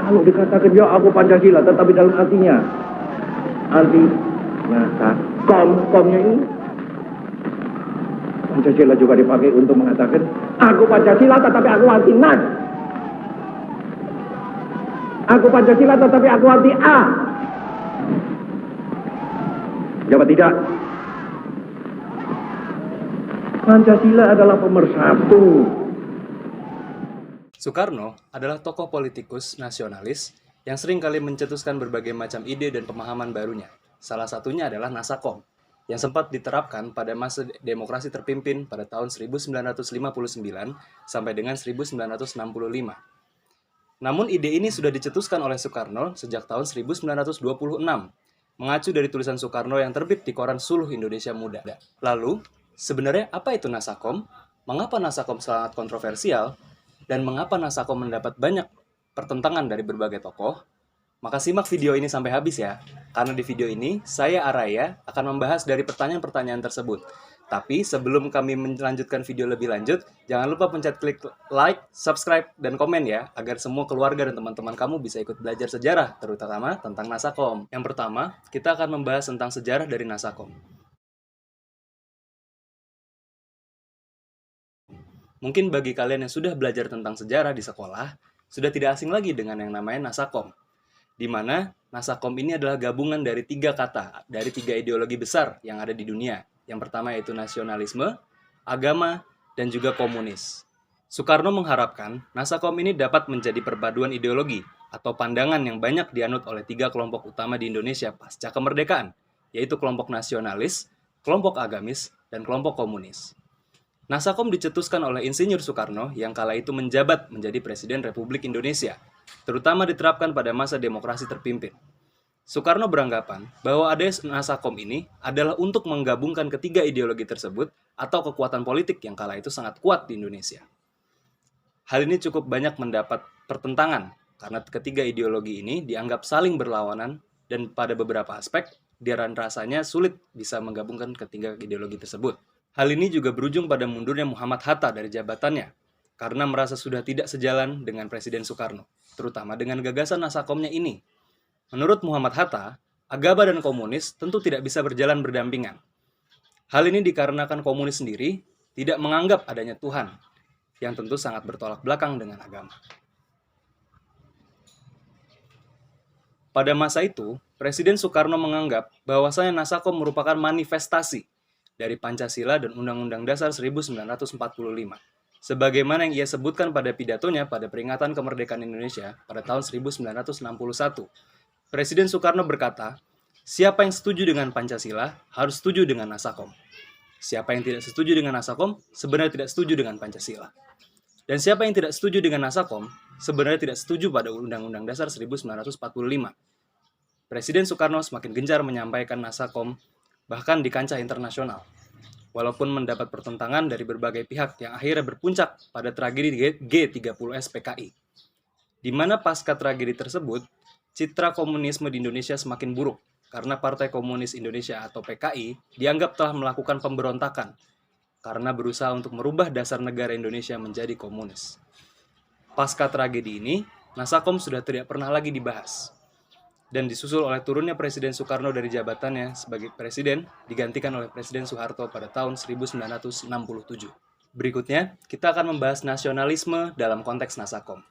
Kalau dikatakan ya aku Pancasila, tetapi dalam artinya anti NASA, komnya ini Pancasila juga dipakai untuk mengatakan aku Pancasila tetapi aku anti NAS. Aku Pancasila tetapi aku anti A. Jawab tidak. Pancasila adalah pemersatu. Soekarno adalah tokoh politikus nasionalis yang sering kali mencetuskan berbagai macam ide dan pemahaman barunya. Salah satunya adalah Nasakom, yang sempat diterapkan pada masa demokrasi terpimpin pada tahun 1959 sampai dengan 1965. Namun ide ini sudah dicetuskan oleh Soekarno sejak tahun 1926, mengacu dari tulisan Soekarno yang terbit di koran Suluh Indonesia Muda. Lalu, sebenarnya apa itu Nasakom? Mengapa Nasakom sangat kontroversial? Dan mengapa Nasakom mendapat banyak pertentangan dari berbagai tokoh? Maka simak video ini sampai habis ya, karena di video ini saya Araya akan membahas dari pertanyaan-pertanyaan tersebut. Tapi sebelum kami melanjutkan video lebih lanjut, jangan lupa pencet klik like, subscribe, dan komen ya, agar semua keluarga dan teman-teman kamu bisa ikut belajar sejarah, terutama tentang Nasakom. Yang pertama, kita akan membahas tentang sejarah dari Nasakom. Mungkin bagi kalian yang sudah belajar tentang sejarah di sekolah, sudah tidak asing lagi dengan yang namanya Nasakom, di mana Nasakom ini adalah gabungan dari 3 kata, dari 3 ideologi besar yang ada di dunia. Yang pertama yaitu nasionalisme, agama, dan juga komunis. Soekarno mengharapkan Nasakom ini dapat menjadi perpaduan ideologi atau pandangan yang banyak dianut oleh 3 kelompok utama di Indonesia pasca kemerdekaan, yaitu kelompok nasionalis, kelompok agamis, dan kelompok komunis. Nasakom dicetuskan oleh Insinyur Soekarno yang kala itu menjabat menjadi Presiden Republik Indonesia, terutama diterapkan pada masa demokrasi terpimpin. Soekarno beranggapan bahwa adanya Nasakom ini adalah untuk menggabungkan ketiga ideologi tersebut atau kekuatan politik yang kala itu sangat kuat di Indonesia. Hal ini cukup banyak mendapat pertentangan karena ketiga ideologi ini dianggap saling berlawanan dan pada beberapa aspek rasanya sulit bisa menggabungkan ketiga ideologi tersebut. Hal ini juga berujung pada mundurnya Muhammad Hatta dari jabatannya karena merasa sudah tidak sejalan dengan Presiden Soekarno, terutama dengan gagasan Nasakomnya ini. Menurut Muhammad Hatta, agama dan komunis tentu tidak bisa berjalan berdampingan. Hal ini dikarenakan komunis sendiri tidak menganggap adanya Tuhan, yang tentu sangat bertolak belakang dengan agama. Pada masa itu, Presiden Soekarno menganggap bahwasanya Nasakom merupakan manifestasi dari Pancasila dan Undang-Undang Dasar 1945, sebagaimana yang ia sebutkan pada pidatonya pada peringatan kemerdekaan Indonesia pada tahun 1961. Presiden Soekarno berkata, siapa yang setuju dengan Pancasila harus setuju dengan Nasakom. Siapa yang tidak setuju dengan Nasakom sebenarnya tidak setuju dengan Pancasila. Dan siapa yang tidak setuju dengan Nasakom sebenarnya tidak setuju pada Undang-Undang Dasar 1945. Presiden Soekarno semakin gencar menyampaikan Nasakom bahkan di kancah internasional, walaupun mendapat pertentangan dari berbagai pihak yang akhirnya berpuncak pada tragedi G30S PKI. Di mana pasca tragedi tersebut, citra komunisme di Indonesia semakin buruk karena Partai Komunis Indonesia atau PKI dianggap telah melakukan pemberontakan karena berusaha untuk merubah dasar negara Indonesia menjadi komunis. Pasca tragedi ini, Nasakom sudah tidak pernah lagi dibahas dan disusul oleh turunnya Presiden Soekarno dari jabatannya sebagai presiden digantikan oleh Presiden Soeharto pada tahun 1967. Berikutnya, kita akan membahas nasionalisme dalam konteks Nasakom.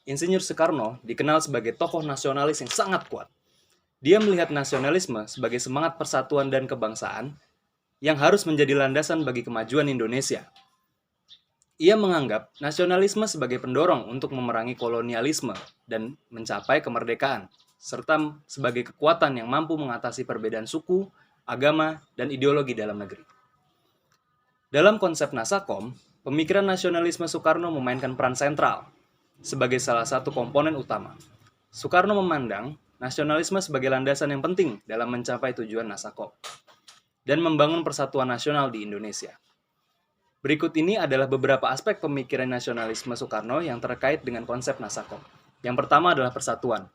Insinyur Soekarno dikenal sebagai tokoh nasionalis yang sangat kuat. Dia melihat nasionalisme sebagai semangat persatuan dan kebangsaan yang harus menjadi landasan bagi kemajuan Indonesia. Ia menganggap nasionalisme sebagai pendorong untuk memerangi kolonialisme dan mencapai kemerdekaan, serta sebagai kekuatan yang mampu mengatasi perbedaan suku, agama, dan ideologi dalam negeri. Dalam konsep Nasakom, pemikiran nasionalisme Soekarno memainkan peran sentral sebagai salah satu komponen utama. Soekarno memandang nasionalisme sebagai landasan yang penting dalam mencapai tujuan Nasakom dan membangun persatuan nasional di Indonesia. Berikut ini adalah beberapa aspek pemikiran nasionalisme Soekarno yang terkait dengan konsep Nasakom. Yang pertama adalah persatuan,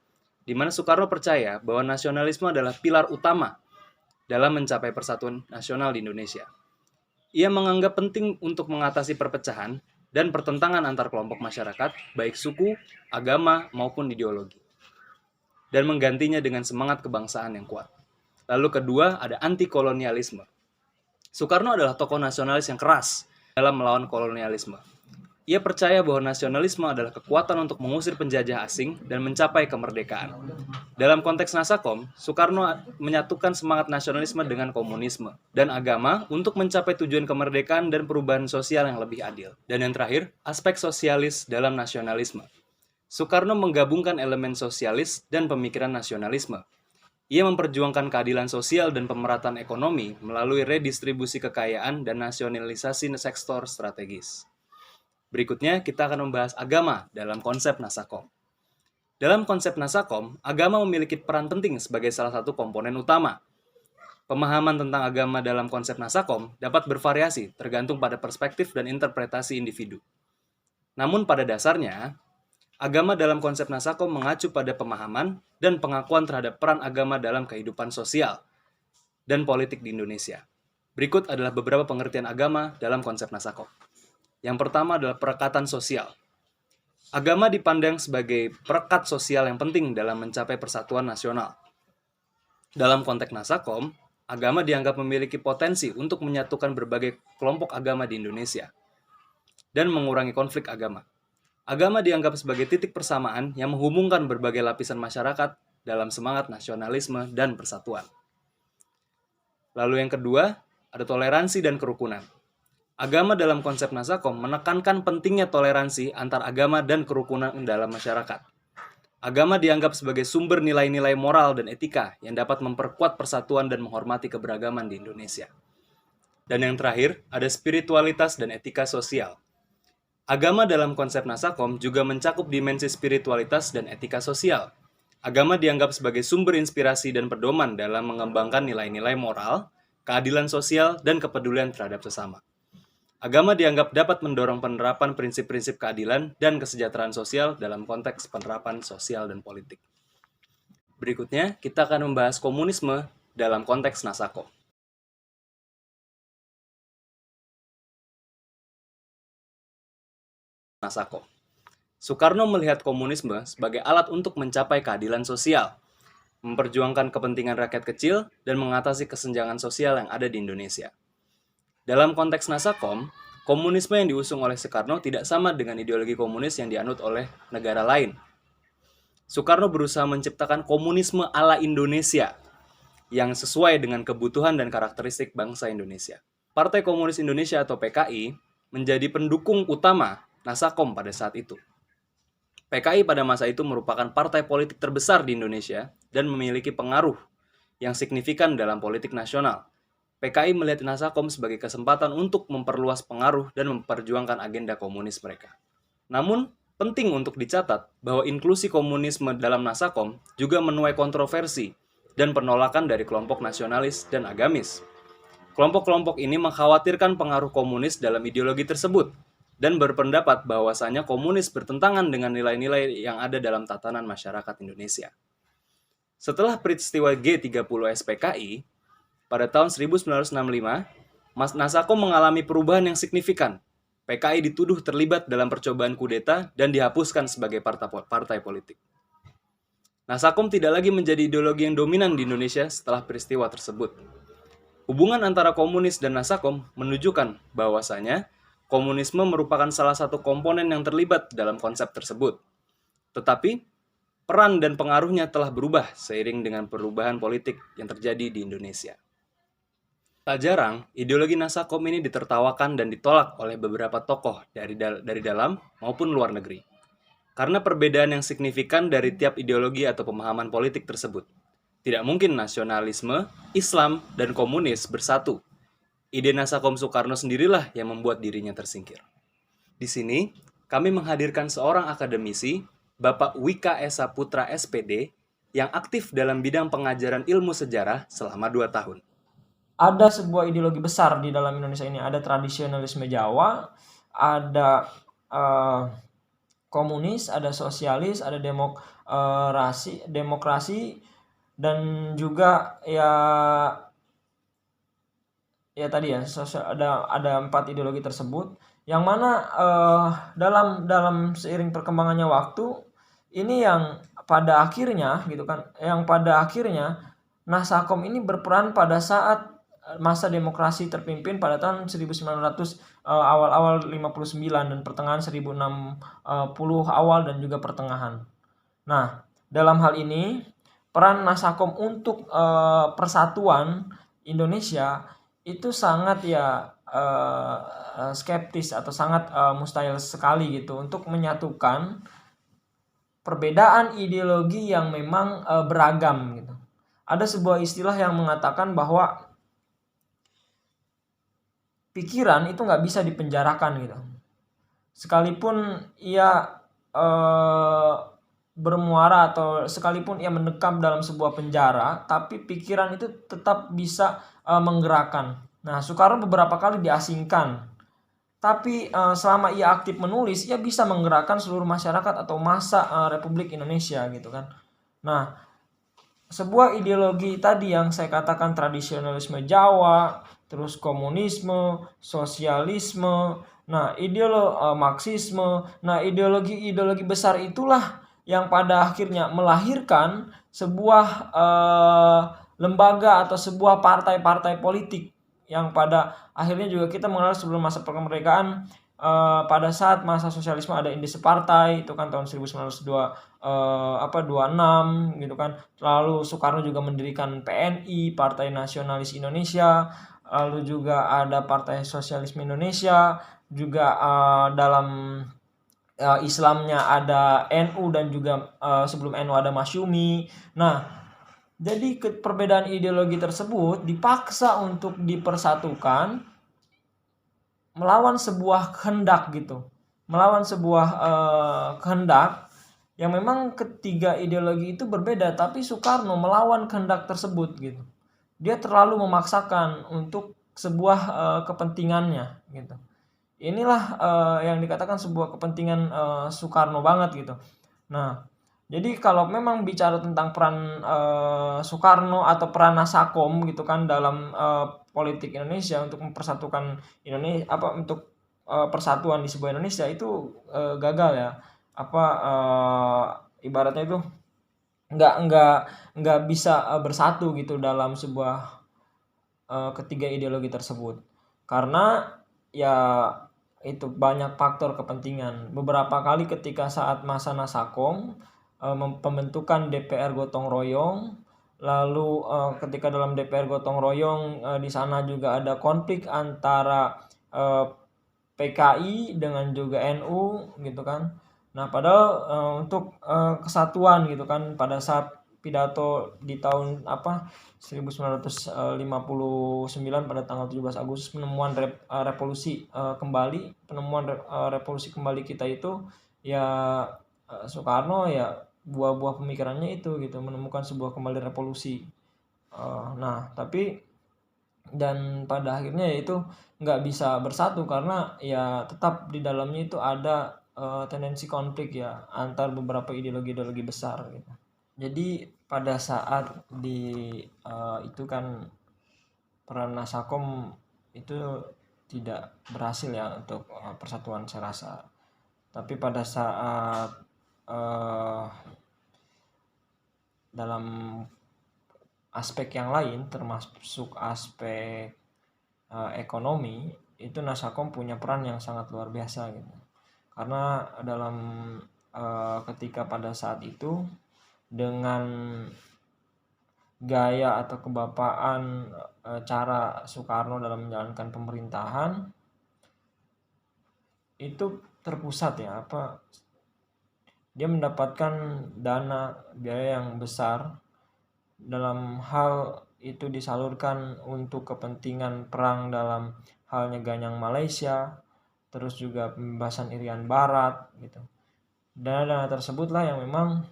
di mana Soekarno percaya bahwa nasionalisme adalah pilar utama dalam mencapai persatuan nasional di Indonesia. Ia menganggap penting untuk mengatasi perpecahan dan pertentangan antar kelompok masyarakat, baik suku, agama, maupun ideologi. dan menggantinya dengan semangat kebangsaan yang kuat. Lalu kedua, ada anti-kolonialisme. Soekarno adalah tokoh nasionalis yang keras dalam melawan kolonialisme. Ia percaya bahwa nasionalisme adalah kekuatan untuk mengusir penjajah asing dan mencapai kemerdekaan. Dalam konteks Nasakom, Soekarno menyatukan semangat nasionalisme dengan komunisme dan agama untuk mencapai tujuan kemerdekaan dan perubahan sosial yang lebih adil. Dan yang terakhir, aspek sosialis dalam nasionalisme. Soekarno menggabungkan elemen sosialis dan pemikiran nasionalisme. Ia memperjuangkan keadilan sosial dan pemerataan ekonomi melalui redistribusi kekayaan dan nasionalisasi sektor strategis. Berikutnya, kita akan membahas agama dalam konsep Nasakom. Dalam konsep Nasakom, agama memiliki peran penting sebagai salah satu komponen utama. Pemahaman tentang agama dalam konsep Nasakom dapat bervariasi tergantung pada perspektif dan interpretasi individu. Namun pada dasarnya, agama dalam konsep Nasakom mengacu pada pemahaman dan pengakuan terhadap peran agama dalam kehidupan sosial dan politik di Indonesia. Berikut adalah beberapa pengertian agama dalam konsep Nasakom. Yang pertama adalah perekatan sosial. Agama dipandang sebagai perekat sosial yang penting dalam mencapai persatuan nasional. Dalam konteks Nasakom, agama dianggap memiliki potensi untuk menyatukan berbagai kelompok agama di Indonesia dan mengurangi konflik agama. Agama dianggap sebagai titik persamaan yang menghubungkan berbagai lapisan masyarakat dalam semangat nasionalisme dan persatuan. Lalu yang kedua, ada toleransi dan kerukunan. Agama dalam konsep Nasakom menekankan pentingnya toleransi antar agama dan kerukunan dalam masyarakat. Agama dianggap sebagai sumber nilai-nilai moral dan etika yang dapat memperkuat persatuan dan menghormati keberagaman di Indonesia. Dan yang terakhir, ada spiritualitas dan etika sosial. Agama dalam konsep Nasakom juga mencakup dimensi spiritualitas dan etika sosial. Agama dianggap sebagai sumber inspirasi dan pedoman dalam mengembangkan nilai-nilai moral, keadilan sosial, dan kepedulian terhadap sesama. Agama dianggap dapat mendorong penerapan prinsip-prinsip keadilan dan kesejahteraan sosial dalam konteks penerapan sosial dan politik. Berikutnya, kita akan membahas komunisme dalam konteks Nasakom. Nasakom. Soekarno melihat komunisme sebagai alat untuk mencapai keadilan sosial, memperjuangkan kepentingan rakyat kecil, dan mengatasi kesenjangan sosial yang ada di Indonesia. Dalam konteks Nasakom, komunisme yang diusung oleh Soekarno tidak sama dengan ideologi komunis yang dianut oleh negara lain. Soekarno berusaha menciptakan komunisme ala Indonesia yang sesuai dengan kebutuhan dan karakteristik bangsa Indonesia. Partai Komunis Indonesia atau PKI menjadi pendukung utama Nasakom pada saat itu. PKI pada masa itu merupakan partai politik terbesar di Indonesia dan memiliki pengaruh yang signifikan dalam politik nasional. PKI melihat Nasakom sebagai kesempatan untuk memperluas pengaruh dan memperjuangkan agenda komunis mereka. Namun, penting untuk dicatat bahwa inklusi komunisme dalam Nasakom juga menuai kontroversi dan penolakan dari kelompok nasionalis dan agamis. Kelompok-kelompok ini mengkhawatirkan pengaruh komunis dalam ideologi tersebut dan berpendapat bahwasanya komunis bertentangan dengan nilai-nilai yang ada dalam tatanan masyarakat Indonesia. Setelah peristiwa G30 SPKI, pada tahun 1965, Nasakom mengalami perubahan yang signifikan. PKI dituduh terlibat dalam percobaan kudeta dan dihapuskan sebagai partai politik. Nasakom tidak lagi menjadi ideologi yang dominan di Indonesia setelah peristiwa tersebut. Hubungan antara komunis dan Nasakom menunjukkan bahwasanya komunisme merupakan salah satu komponen yang terlibat dalam konsep tersebut. Tetapi, peran dan pengaruhnya telah berubah seiring dengan perubahan politik yang terjadi di Indonesia. Tak jarang, ideologi Nasakom ini ditertawakan dan ditolak oleh beberapa tokoh dari dalam maupun luar negeri. Karena perbedaan yang signifikan dari tiap ideologi atau pemahaman politik tersebut. Tidak mungkin nasionalisme, Islam, dan komunis bersatu. Ide Nasakom Soekarno sendirilah yang membuat dirinya tersingkir. Di sini, kami menghadirkan seorang akademisi, Bapak Wika Esa Putra SPD, yang aktif dalam bidang pengajaran ilmu sejarah selama 2 tahun. Ada sebuah ideologi besar di dalam Indonesia ini. Ada tradisionalisme Jawa, ada komunis, ada sosialis, ada demokrasi, dan juga ya tadi ya ada 4 ideologi tersebut. Yang mana dalam seiring perkembangannya waktu ini yang pada akhirnya gitu kan, yang pada akhirnya Nasakom ini berperan pada saat masa demokrasi terpimpin pada tahun 1900 awal-awal 59 dan pertengahan 1060 awal dan juga pertengahan. Nah, dalam hal ini peran Nasakom untuk persatuan Indonesia itu sangat skeptis atau sangat mustahil sekali gitu untuk menyatukan perbedaan ideologi yang memang beragam gitu. Ada sebuah istilah yang mengatakan bahwa pikiran itu nggak bisa dipenjarakan gitu. Sekalipun ia bermuara atau sekalipun ia mendekam dalam sebuah penjara, tapi pikiran itu tetap bisa menggerakkan. Nah, Soekarno beberapa kali diasingkan, tapi selama ia aktif menulis, ia bisa menggerakkan seluruh masyarakat atau massa Republik Indonesia gitu kan. Nah, sebuah ideologi tadi yang saya katakan tradisionalisme Jawa, terus komunisme, sosialisme, nah Marxisme, nah ideologi besar itulah yang pada akhirnya melahirkan sebuah lembaga atau sebuah partai-partai politik yang pada akhirnya juga kita mengenal sebelum masa kemerdekaan. Pada saat masa sosialisme ada Indese Partai itu kan tahun 1926 gitu kan. Lalu Soekarno juga mendirikan PNI, Partai Nasionalis Indonesia. Lalu juga ada Partai Sosialisme Indonesia, juga dalam Islamnya ada NU dan juga sebelum NU ada Masyumi. Nah, jadi perbedaan ideologi tersebut dipaksa untuk dipersatukan melawan sebuah kehendak gitu, melawan sebuah kehendak yang memang ketiga ideologi itu berbeda, tapi Soekarno melawan kehendak tersebut gitu. Dia terlalu memaksakan untuk sebuah kepentingannya gitu. Inilah yang dikatakan sebuah kepentingan Soekarno banget gitu. Nah, jadi kalau memang bicara tentang peran Soekarno atau peran Nasakom gitu kan dalam politik Indonesia untuk mempersatukan Indonesia untuk persatuan di sebuah Indonesia itu gagal ya. Ibaratnya itu nggak bisa bersatu gitu dalam sebuah ketiga ideologi tersebut. Karena ya itu banyak faktor kepentingan. Beberapa kali ketika saat masa Nasakom pembentukan DPR gotong royong, lalu ketika dalam DPR gotong royong di sana juga ada konflik antara PKI dengan juga NU gitu kan. Nah, padahal untuk kesatuan gitu kan pada saat pidato di tahun 1959 pada tanggal 17 Agustus penemuan revolusi kembali kita itu ya Soekarno ya buah-buah pemikirannya itu gitu, menemukan sebuah kembali revolusi. Nah, tapi dan pada akhirnya ya itu nggak bisa bersatu karena ya tetap di dalamnya itu ada tendensi konflik ya antar beberapa ideologi besar gitu. Jadi pada saat itu kan peran Nasakom itu tidak berhasil ya untuk persatuan saya rasa. Tapi pada saat dalam aspek yang lain termasuk aspek ekonomi itu Nasakom punya peran yang sangat luar biasa gitu. Karena dalam ketika pada saat itu dengan gaya atau kebapaan cara Soekarno dalam menjalankan pemerintahan itu terpusat ya dia mendapatkan dana biaya yang besar dalam hal itu disalurkan untuk kepentingan perang dalam halnya Ganyang Malaysia, terus juga pembebasan Irian Barat gitu. Dana-dana tersebutlah yang memang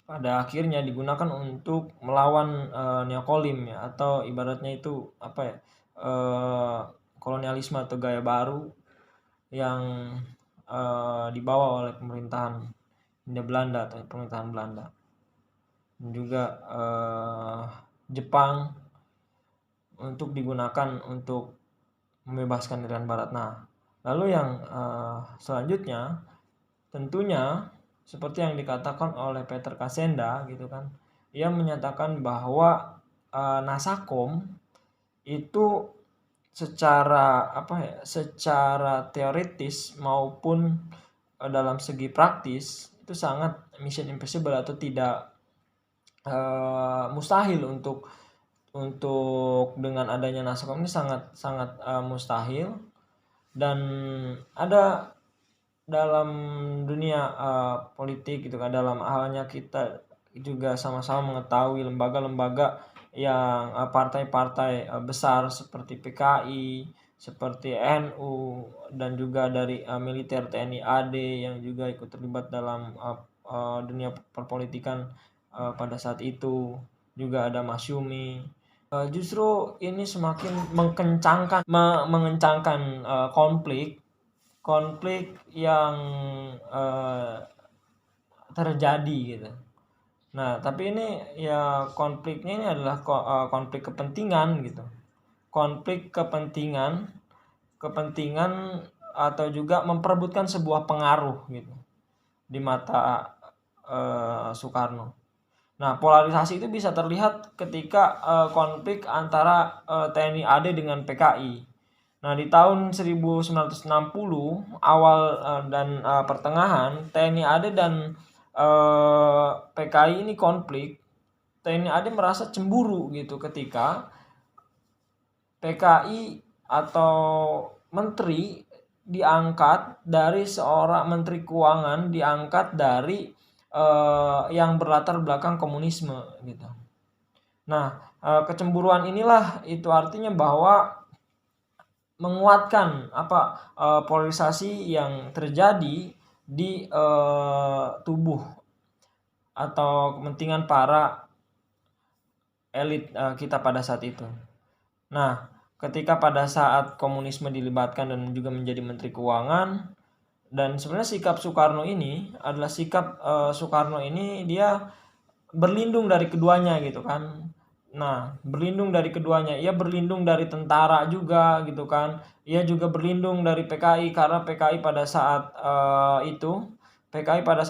pada akhirnya digunakan untuk melawan neokolim ya, atau ibaratnya itu kolonialisme atau gaya baru yang dibawa oleh pemerintahan Hindia Belanda atau pemerintahan Belanda. Dan juga Jepang untuk digunakan untuk membebaskan Irian Barat. Nah, lalu yang selanjutnya tentunya seperti yang dikatakan oleh Peter Kasenda gitu kan. Ia menyatakan bahwa Nasakom itu secara teoritis maupun dalam segi praktis itu sangat mission impossible atau tidak mustahil untuk dengan adanya Nasakom ini sangat mustahil. Dan ada dalam dunia politik gitu kan, dalam halnya kita juga sama-sama mengetahui lembaga-lembaga yang partai-partai besar seperti PKI, seperti NU, dan juga dari militer TNI AD yang juga ikut terlibat dalam dunia perpolitikan pada saat itu. Juga ada Masyumi. Justru ini semakin mengencangkan konflik yang terjadi gitu. Nah, tapi ini ya konfliknya ini adalah konflik kepentingan gitu. Konflik kepentingan atau juga memperebutkan sebuah pengaruh gitu di mata Soekarno. Nah, polarisasi itu bisa terlihat ketika konflik antara TNI AD dengan PKI. Nah, di tahun 1960 awal dan pertengahan, TNI AD dan PKI ini konflik. TNI AD merasa cemburu gitu ketika PKI atau menteri diangkat dari seorang menteri keuangan, diangkat dari yang berlatar belakang komunisme gitu. Nah, kecemburuan inilah itu artinya bahwa menguatkan polarisasi yang terjadi di tubuh atau kepentingan para elit kita pada saat itu. Nah, ketika pada saat komunisme dilibatkan dan juga menjadi menteri keuangan, dan sebenarnya sikap Soekarno ini adalah sikap Soekarno ini dia berlindung dari keduanya gitu kan. Nah, berlindung dari keduanya. Ia berlindung dari tentara juga gitu kan. Ia juga berlindung dari PKI karena PKI pada saat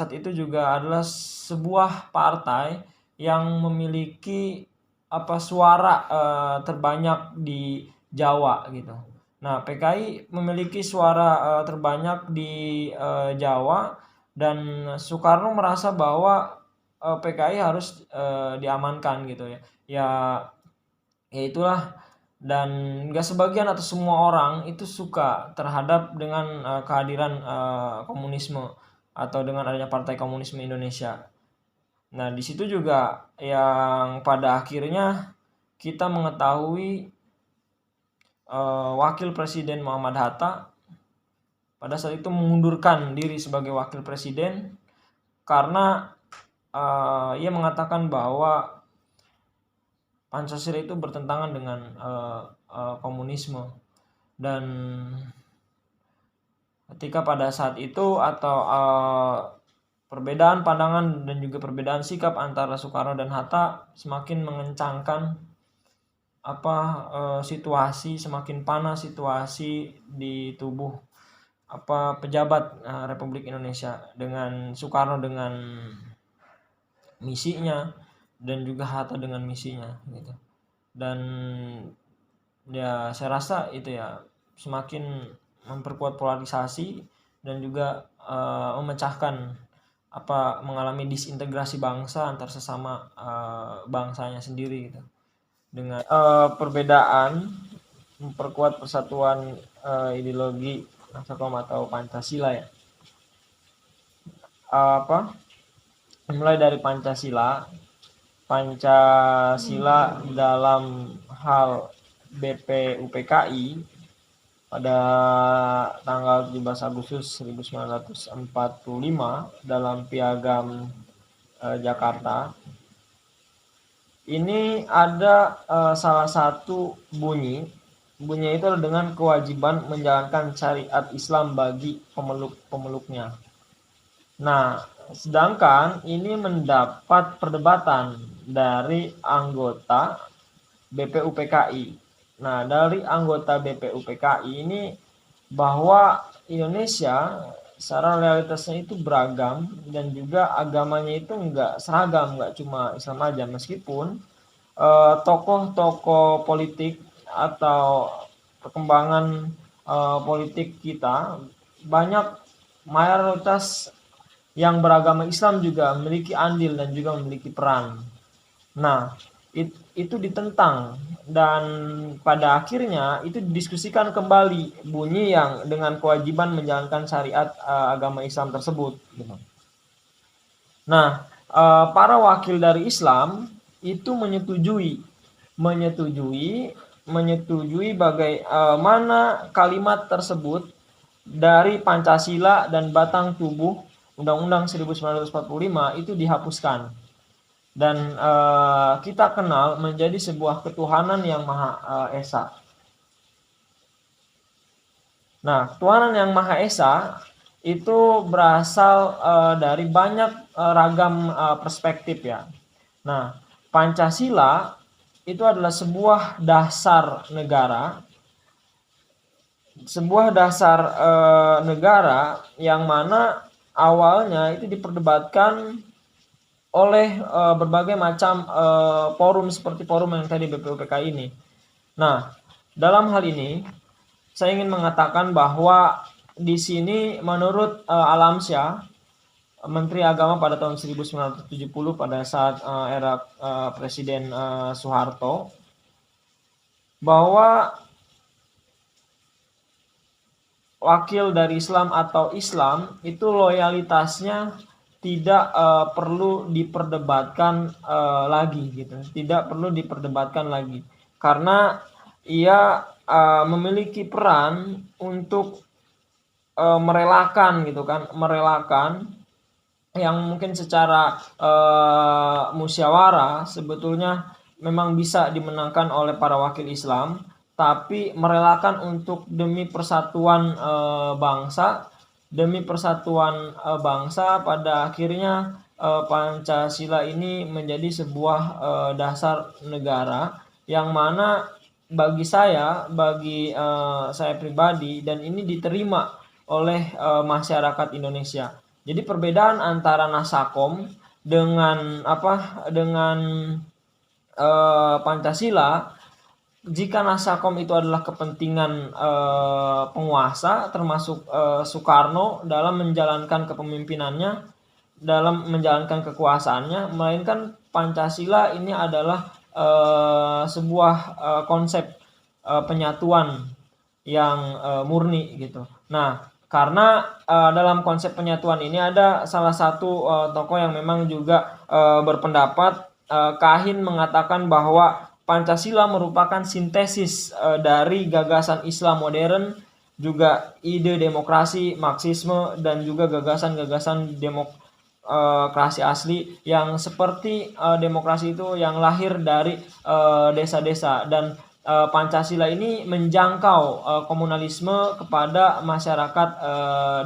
itu juga adalah sebuah partai yang memiliki suara terbanyak di Jawa gitu. Nah, PKI memiliki suara terbanyak di Jawa, dan Soekarno merasa bahwa PKI harus diamankan gitu ya. Ya itulah, dan nggak sebagian atau semua orang itu suka terhadap dengan kehadiran komunisme atau dengan adanya Partai Komunisme Indonesia. Nah, di situ juga yang pada akhirnya kita mengetahui Wakil Presiden Muhammad Hatta pada saat itu mengundurkan diri sebagai Wakil Presiden karena ia mengatakan bahwa Pancasila itu bertentangan dengan komunisme. Dan ketika pada saat itu atau perbedaan pandangan dan juga perbedaan sikap antara Soekarno dan Hatta semakin mengencangkan situasi, semakin panas situasi di tubuh pejabat Republik Indonesia, dengan Soekarno dengan misinya dan juga Hatta dengan misinya gitu. Dan ya saya rasa itu ya semakin memperkuat polarisasi dan juga memecahkan mengalami disintegrasi bangsa antar sesama bangsanya sendiri gitu. Dengan perbedaan memperkuat persatuan ideologi Nasakom atau Pancasila ya. Mulai dari Pancasila dalam hal BPUPKI pada tanggal 17 Agustus 1945 dalam Piagam Jakarta. Ini ada salah satu bunyinya itu adalah dengan kewajiban menjalankan syariat Islam bagi pemeluknya. Nah, sedangkan ini mendapat perdebatan dari anggota BPUPKI. Nah, dari anggota BPUPKI ini bahwa Indonesia secara realitasnya itu beragam, dan juga agamanya itu nggak seragam, nggak cuma Islam aja, meskipun tokoh-tokoh politik atau perkembangan politik kita banyak, mayoritas yang beragama Islam juga memiliki andil dan juga memiliki peran. Nah, itu ditentang, dan pada akhirnya itu didiskusikan kembali bunyi yang dengan kewajiban menjalankan syariat agama Islam tersebut, gitu. Nah, para wakil dari Islam itu menyetujui bagaimana kalimat tersebut dari Pancasila dan batang tubuh Undang-Undang 1945 itu dihapuskan, dan kita kenal menjadi sebuah ketuhanan yang Maha Esa. Nah, ketuhanan yang Maha Esa itu berasal dari banyak ragam perspektif ya. Nah, Pancasila itu adalah sebuah dasar negara, yang mana awalnya itu diperdebatkan oleh berbagai macam forum seperti forum yang tadi BPUPK ini. Nah, dalam hal ini saya ingin mengatakan bahwa di sini menurut Alamsyah, Menteri Agama pada tahun 1970 pada saat era Presiden Soeharto, bahwa wakil dari Islam atau Islam itu loyalitasnya tidak perlu diperdebatkan lagi gitu, tidak perlu diperdebatkan lagi, karena ia memiliki peran untuk merelakan gitu kan, yang mungkin secara musyawarah sebetulnya memang bisa dimenangkan oleh para wakil Islam, tapi merelakan untuk demi persatuan bangsa, pada akhirnya Pancasila ini menjadi sebuah dasar negara, yang mana bagi saya pribadi, dan ini diterima oleh masyarakat Indonesia. Jadi perbedaan antara Nasakom dengan Pancasila, jika Nasakom itu adalah kepentingan penguasa, termasuk Soekarno dalam menjalankan kepemimpinannya, dalam menjalankan kekuasaannya, melainkan Pancasila ini adalah sebuah konsep penyatuan yang murni gitu. Nah, karena dalam konsep penyatuan ini ada salah satu tokoh yang memang juga berpendapat, Kahin mengatakan bahwa Pancasila merupakan sintesis dari gagasan Islam modern, juga ide demokrasi, Marxisme, dan juga gagasan-gagasan demokrasi asli, yang seperti demokrasi itu yang lahir dari desa-desa, dan Pancasila ini menjangkau komunalisme kepada masyarakat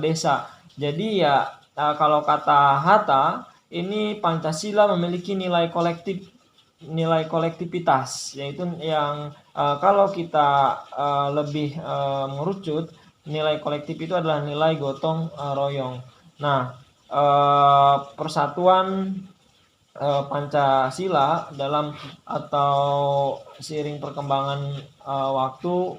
desa. Jadi ya kalau kata Hatta, ini Pancasila memiliki nilai kolektivitas, yaitu yang kalau kita lebih mengerucut, nilai kolektif itu adalah nilai gotong royong. Nah, persatuan Pancasila dalam atau seiring perkembangan waktu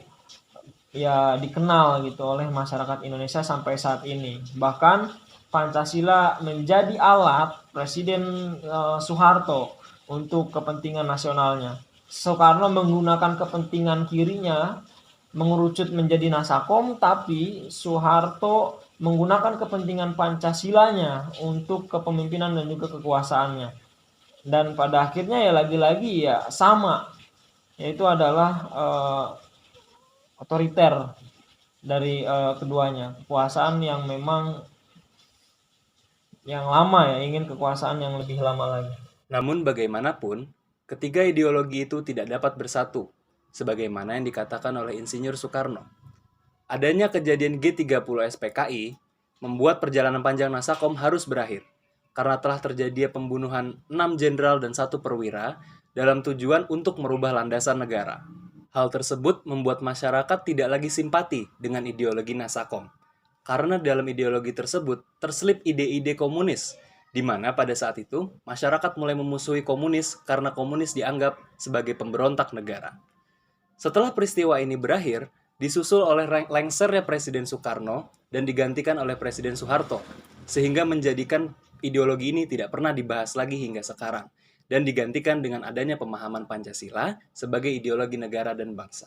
ya dikenal gitu oleh masyarakat Indonesia sampai saat ini. Bahkan Pancasila menjadi alat Presiden Soeharto untuk kepentingan nasionalnya. Soekarno menggunakan kepentingan kirinya mengerucut menjadi Nasakom, tapi Soeharto menggunakan kepentingan Pancasilanya untuk kepemimpinan dan juga kekuasaannya. Dan pada akhirnya ya lagi-lagi ya sama, yaitu adalah otoriter dari keduanya, kekuasaan yang memang yang lama ya, ingin kekuasaan yang lebih lama lagi. Namun bagaimanapun, ketiga ideologi itu tidak dapat bersatu, sebagaimana yang dikatakan oleh Insinyur Soekarno. Adanya kejadian G30 SPKI membuat perjalanan panjang Nasakom harus berakhir, karena telah terjadi pembunuhan 6 jenderal dan 1 perwira dalam tujuan untuk merubah landasan negara. Hal tersebut membuat masyarakat tidak lagi simpati dengan ideologi Nasakom. karena dalam ideologi tersebut terselip ide-ide komunis, di mana pada saat itu masyarakat mulai memusuhi komunis karena komunis dianggap sebagai pemberontak negara. Setelah peristiwa ini berakhir, disusul oleh lengsernya Presiden Soekarno dan digantikan oleh Presiden Soeharto, sehingga menjadikan ideologi ini tidak pernah dibahas lagi hingga sekarang, dan digantikan dengan adanya pemahaman Pancasila sebagai ideologi negara dan bangsa.